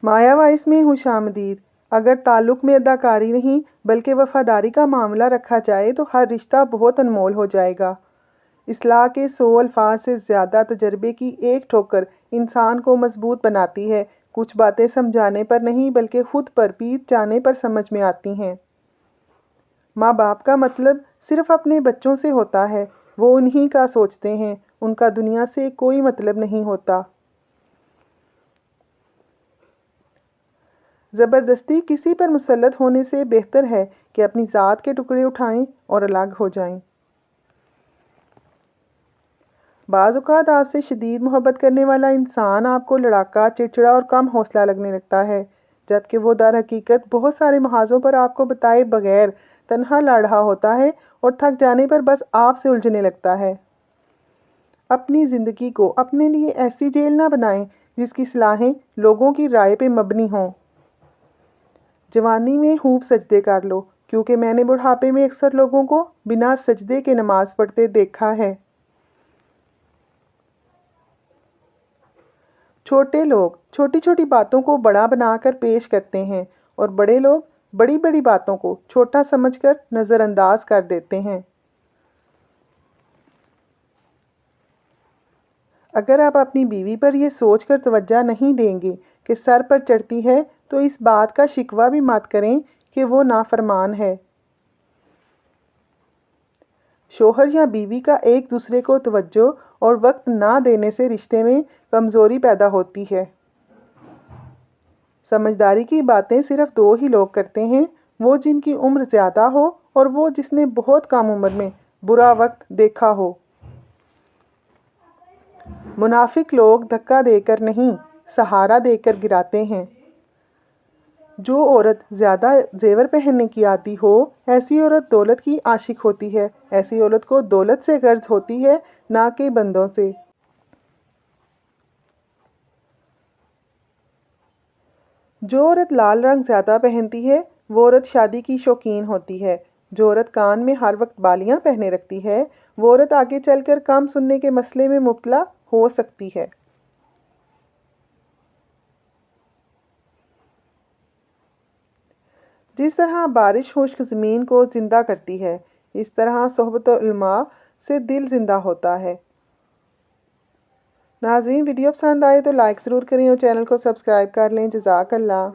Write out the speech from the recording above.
مایا voice میں خوش آمدید۔ اگر تعلق میں اداکاری نہیں بلکہ وفاداری کا معاملہ رکھا جائے تو ہر رشتہ بہت انمول ہو جائے گا۔ اصلاح کے 100 الفاظ سے زیادہ تجربے کی ایک ٹھوکر انسان کو مضبوط بناتی ہے۔ کچھ باتیں سمجھانے پر نہیں بلکہ خود پر پیٹ جانے پر سمجھ میں آتی ہیں۔ ماں باپ کا مطلب صرف اپنے بچوں سے ہوتا ہے، وہ انہی کا سوچتے ہیں، ان کا دنیا سے کوئی مطلب نہیں ہوتا۔ زبردستی کسی پر مسلط ہونے سے بہتر ہے کہ اپنی ذات کے ٹکڑے اٹھائیں اور الگ ہو جائیں۔ بعض اوقات آپ سے شدید محبت کرنے والا انسان آپ کو لڑاکا، چڑچڑا اور کم حوصلہ لگنے لگتا ہے، جبکہ وہ در حقیقت بہت سارے محاذوں پر آپ کو بتائے بغیر تنہا لڑ رہا ہوتا ہے اور تھک جانے پر بس آپ سے الجھنے لگتا ہے۔ اپنی زندگی کو اپنے لیے ایسی جیل نہ بنائیں جس کی صلاحیں لوگوں کی رائے پہ مبنی ہوں۔ جوانی میں خوب سجدے کر لو، کیونکہ میں نے بڑھاپے میں اکثر لوگوں کو بنا سجدے کے نماز پڑھتے دیکھا ہے۔ چھوٹے لوگ چھوٹی چھوٹی باتوں کو بڑا بنا کر پیش کرتے ہیں اور بڑے لوگ بڑی بڑی باتوں کو چھوٹا سمجھ کر نظر انداز کر دیتے ہیں۔ اگر آپ اپنی بیوی پر یہ سوچ کر توجہ نہیں دیں گے کہ سر پر چڑھتی ہے تو اس بات کا شکوہ بھی مت کریں کہ وہ نافرمان ہے۔ شوہر یا بیوی کا ایک دوسرے کو توجہ اور وقت نہ دینے سے رشتے میں کمزوری پیدا ہوتی ہے۔ سمجھداری کی باتیں صرف 2 ہی لوگ کرتے ہیں، وہ جن کی عمر زیادہ ہو اور وہ جس نے بہت کم عمر میں برا وقت دیکھا ہو۔ منافق لوگ دھکا دے کر نہیں، سہارا دے کر گراتے ہیں۔ جو عورت زیادہ زیور پہننے کی عادی ہو، ایسی عورت دولت کی عاشق ہوتی ہے۔ ایسی عورت کو دولت سے غرض ہوتی ہے، نہ کہ بندوں سے۔ جو عورت لال رنگ زیادہ پہنتی ہے وہ عورت شادی کی شوقین ہوتی ہے۔ جو عورت کان میں ہر وقت بالیاں پہنے رکھتی ہے وہ عورت آگے چل کر کم سننے کے مسئلے میں مبتلا ہو سکتی ہے۔ جس طرح بارش خشک زمین کو زندہ کرتی ہے، اس طرح صحبت علماء سے دل زندہ ہوتا ہے۔ ناظرین، ویڈیو پسند آئے تو لائک ضرور کریں اور چینل کو سبسکرائب کر لیں۔ جزاک اللہ۔